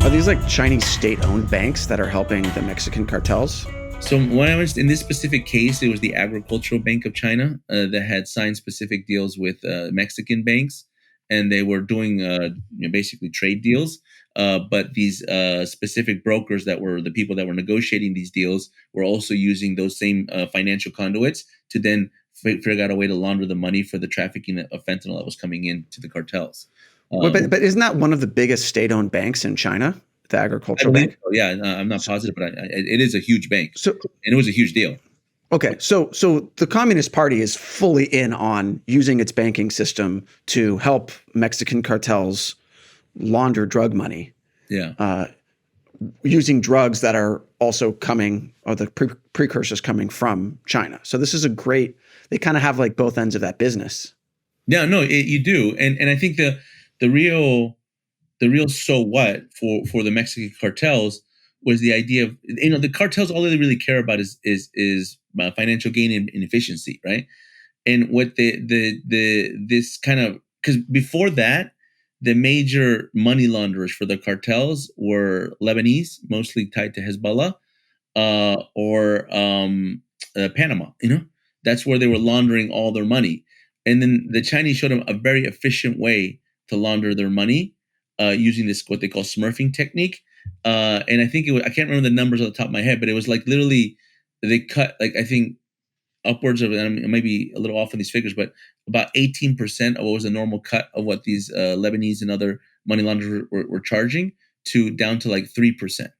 Are these like Chinese state-owned banks that are helping the Mexican cartels? So when I was in this specific case, it was the Agricultural Bank of China that had signed specific deals with Mexican banks, and they were doing basically trade deals. But these specific brokers that were the people that were negotiating these deals were also using those same financial conduits to then figure out a way to launder the money for the trafficking of fentanyl that was coming into the cartels. But isn't that one of the biggest state-owned banks in China, the I Agricultural believe Bank? so. Yeah, I'm not positive, but it is a huge bank, So, and it was a huge deal. okay, so the Communist Party is fully in on using its banking system to help Mexican cartels launder drug money, Yeah. using drugs that are also coming, or the precursors coming from China. So this is a great. They kind of have like both ends of that business. Yeah, no, you do, and I think the real so what for the Mexican cartels was the idea of the cartels, all they really care about is financial gain and efficiency, right? And what this kind of, because before that, the major money launderers for the cartels were Lebanese, mostly tied to Hezbollah, or Panama. That's where they were laundering all their money. And then the Chinese showed them a very efficient way to launder their money using this what they call Smurfing technique. And I think I can't remember the numbers on the top of my head, but it was like literally they cut like I think upwards of, and it might be a little off on these figures, but about 18% of what was a normal cut of what these Lebanese and other money launderers were charging to down to like 3%.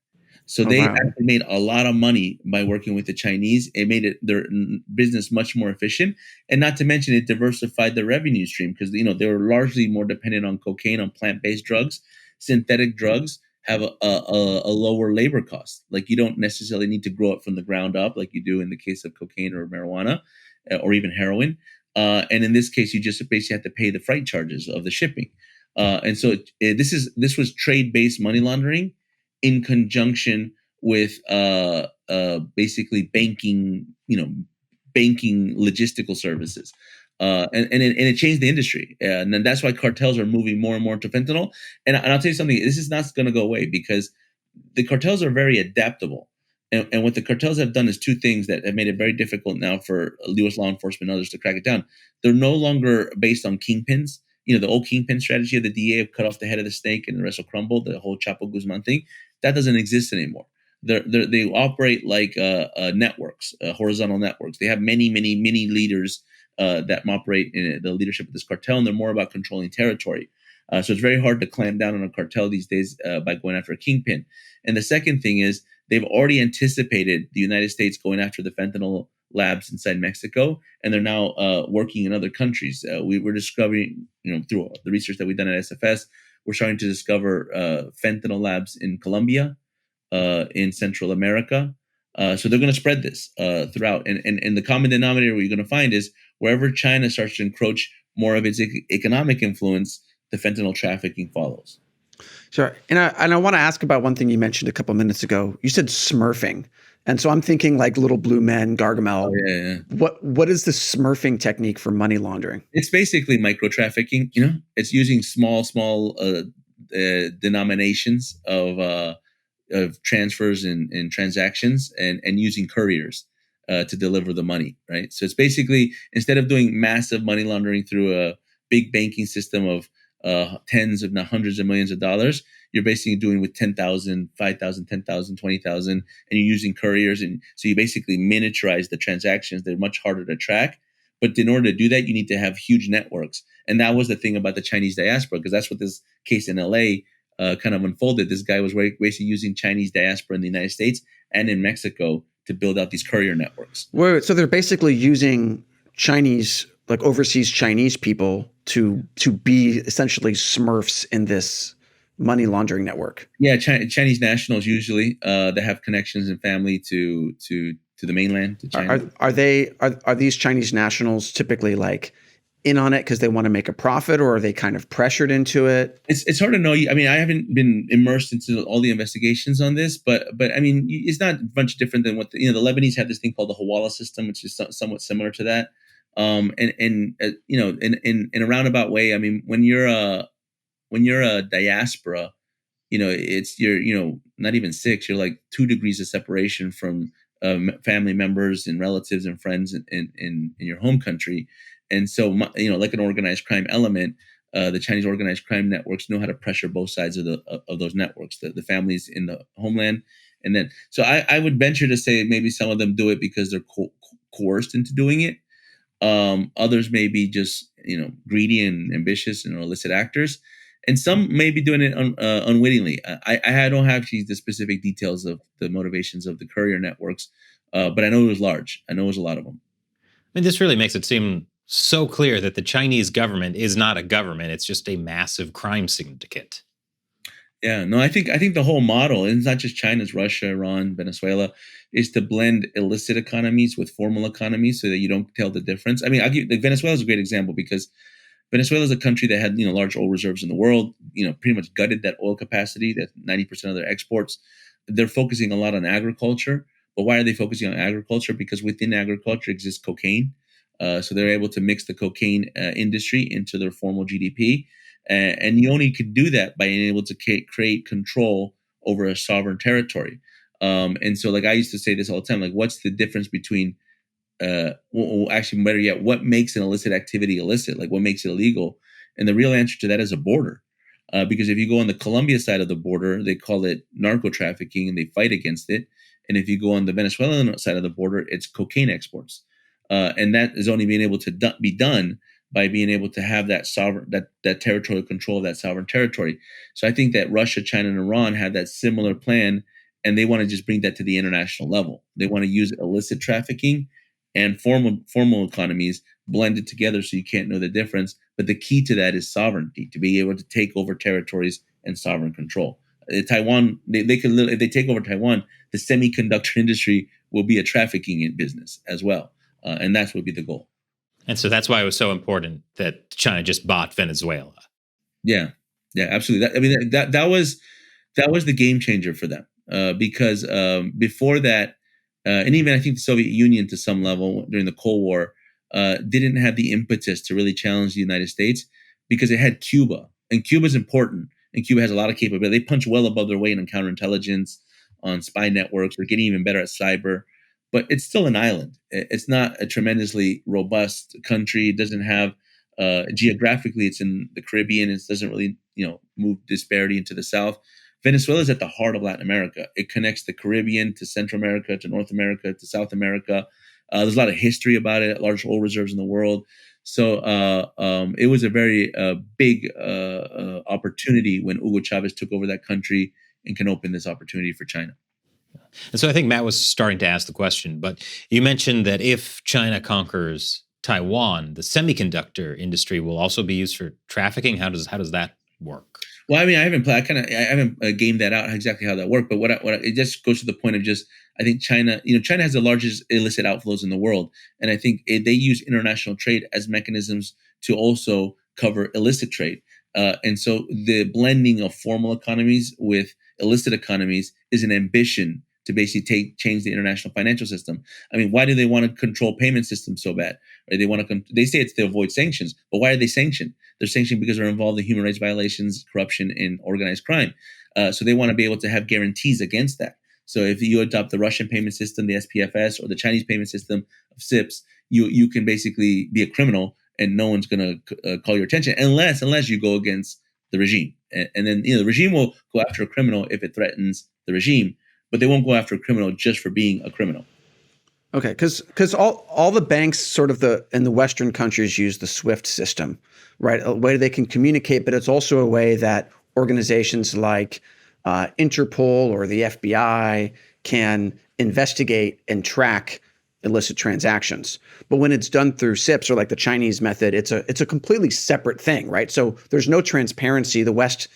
So Oh they wow! actually made a lot of money by working with the Chinese. It made their business much more efficient, and not to mention it diversified the revenue stream because they were largely more dependent on cocaine, on plant-based drugs. Synthetic drugs have a lower labor cost. Like you don't necessarily need to grow it from the ground up like you do in the case of cocaine or marijuana, or even heroin. And in this case, you just basically have to pay the freight charges of the shipping. And so this was trade-based money laundering in conjunction with basically banking, banking logistical services. And it changed the industry. And then that's why cartels are moving more and more into fentanyl. And I'll tell you something, this is not going to go away because the cartels are very adaptable. And what the cartels have done is two things that have made it very difficult now for U.S. law enforcement and others to crack it down. They're no longer based on kingpins. The old kingpin strategy of the DA of cut off the head of the snake and the rest will crumble, the whole Chapo Guzman thing, that doesn't exist anymore. They operate like networks, horizontal networks. They have many leaders that operate in the leadership of this cartel, and they're more about controlling territory. So it's very hard to clamp down on a cartel these days by going after a kingpin. And the second thing is they've already anticipated the United States going after the fentanyl labs inside Mexico, and they're now working in other countries. We're discovering, through the research that we've done at SFS, we're starting to discover fentanyl labs in Colombia, in Central America. So they're going to spread this throughout. And the common denominator you're going to find is wherever China starts to encroach more of its economic influence, the fentanyl trafficking follows. Sure. And I want to ask about one thing you mentioned a couple minutes ago. You said Smurfing. And so I'm thinking like Little Blue Men, Gargamel. Oh, yeah. What is the Smurfing technique for money laundering? It's basically micro trafficking. It's using small denominations of transfers and transactions and using couriers to deliver the money, right? So it's basically, instead of doing massive money laundering through a big banking system of tens if not hundreds of millions of dollars, you're basically doing with 10,000, 5,000, 10,000, 20,000, and you're using couriers. And so you basically miniaturize the transactions. They're much harder to track. But in order to do that, you need to have huge networks. And that was the thing about the Chinese diaspora, because that's what this case in LA kind of unfolded. This guy was basically using Chinese diaspora in the United States and in Mexico to build out these courier networks. So they're basically using Chinese, like overseas Chinese people to be essentially Smurfs in this money laundering network. Yeah, Chinese nationals usually that have connections and family to the mainland, to China. Are these Chinese nationals typically like in on it because they want to make a profit, or are they kind of pressured into it? It's hard to know. I mean, I haven't been immersed into all the investigations on this, but I mean, it's not much different than what the Lebanese have this thing called the Hawala system, which is somewhat similar to that. In a roundabout way, I mean, when you're a diaspora, it's you're not even 6, you're like 2 degrees of separation from family members and relatives and friends in your home country. And so, like an organized crime element, the Chinese organized crime networks know how to pressure both sides of those networks, the families in the homeland. And then, so I would venture to say maybe some of them do it because they're coerced into doing it. Others may be just greedy and ambitious and illicit actors, and some may be doing it unwittingly. I don't have the specific details of the motivations of the courier networks, but I know it was large. I know it was a lot of them. I mean, this really makes it seem so clear that the Chinese government is not a government; it's just a massive crime syndicate. Yeah, no, I think the whole model, and it's not just China, it's Russia, Iran, Venezuela, is to blend illicit economies with formal economies so that you don't tell the difference. I mean, Venezuela is a great example because Venezuela is a country that had large oil reserves in the world. Pretty much gutted that oil capacity, that 90% of their exports. They're focusing a lot on agriculture, but why are they focusing on agriculture? Because within agriculture exists cocaine, so they're able to mix the cocaine industry into their formal GDP. And you only could do that by being able to create control over a sovereign territory. And so, like I used to say this all the time, like, what's the difference between, actually, better yet, what makes an illicit activity illicit? Like, what makes it illegal? And the real answer to that is a border. Because if you go on the Colombia side of the border, they call it narco trafficking and they fight against it. And if you go on the Venezuelan side of the border, it's cocaine exports. And that is only being able to be done by being able to have that that territorial control of that sovereign territory. So I think that Russia, China, and Iran have that similar plan, and they want to just bring that to the international level. They want to use illicit trafficking and formal economies blended together so you can't know the difference. But the key to that is sovereignty, to be able to take over territories and sovereign control. Taiwan, they could literally, if they take over Taiwan, the semiconductor industry will be a trafficking in business as well, and that's would be the goal. And so that's why it was so important that China just bought Venezuela. Yeah, absolutely. That was the game changer for them, because before that, and even I think the Soviet Union to some level during the Cold War didn't have the impetus to really challenge the United States because it had Cuba, and Cuba's important, and Cuba has a lot of capability. They punch well above their weight on counterintelligence, on spy networks. They're getting even better at cyber. But it's still an island. It's not a tremendously robust country. It doesn't have geographically. It's in the Caribbean. It doesn't really move disparity into the south. Venezuela is at the heart of Latin America. It connects the Caribbean to Central America, to North America, to South America. There's a lot of history about it. Large oil reserves in the world. So it was a very big opportunity when Hugo Chavez took over that country and can open this opportunity for China. And so I think Matt was starting to ask the question, but you mentioned that if China conquers Taiwan, the semiconductor industry will also be used for trafficking. How does that work? Well, I mean, I haven't gamed that out exactly how that worked, but it just goes to the point of just, I think China has the largest illicit outflows in the world, and I think they use international trade as mechanisms to also cover illicit trade. And so the blending of formal economies with illicit economies is an ambition to basically change the international financial system. I mean, why do they want to control payment systems so bad? Or they say it's to avoid sanctions, but why are they sanctioned? They're sanctioned because they're involved in human rights violations, corruption, and organized crime. So they want to be able to have guarantees against that. So if you adopt the Russian payment system, the SPFS, or the Chinese payment system of SIPS, you can basically be a criminal and no one's going to call your attention unless you go against the regime. And then the regime will go after a criminal if it threatens the regime, but they won't go after a criminal just for being a criminal. Okay, because all the banks sort of in the Western countries use the SWIFT system, right? A way they can communicate, but it's also a way that organizations like Interpol or the FBI can investigate and track illicit transactions. But when it's done through SIPs or like the Chinese method, it's a completely separate thing, right? So there's no transparency. The West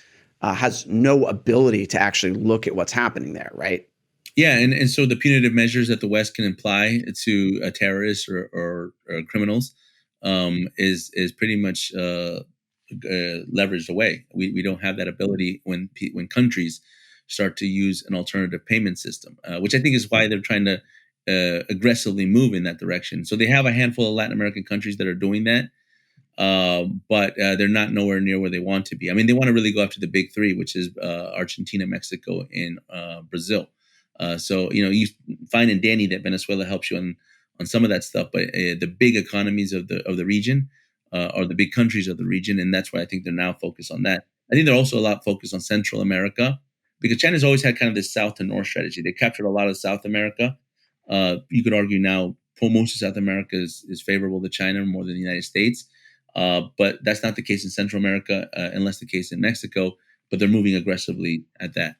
has no ability to actually look at what's happening there, right? Yeah, and so the punitive measures that the West can apply to terrorists or criminals is pretty much leveraged away. We don't have that ability when countries start to use an alternative payment system, which I think is why they're trying to aggressively move in that direction. So they have a handful of Latin American countries that are doing that. but they're not nowhere near where they want to be. I mean, they want to really go after the big three, which is Argentina, Mexico, and Brazil. So you find in Danny that Venezuela helps you on some of that stuff, but the big economies of the region are the big countries of the region, and that's why I think they're now focused on that. I think they're also a lot focused on Central America because China's always had kind of this South to North strategy. They captured a lot of South America. You could argue now most of South America is favorable to China more than the United States. But that's not the case in Central America, unless the case in Mexico. But they're moving aggressively at that.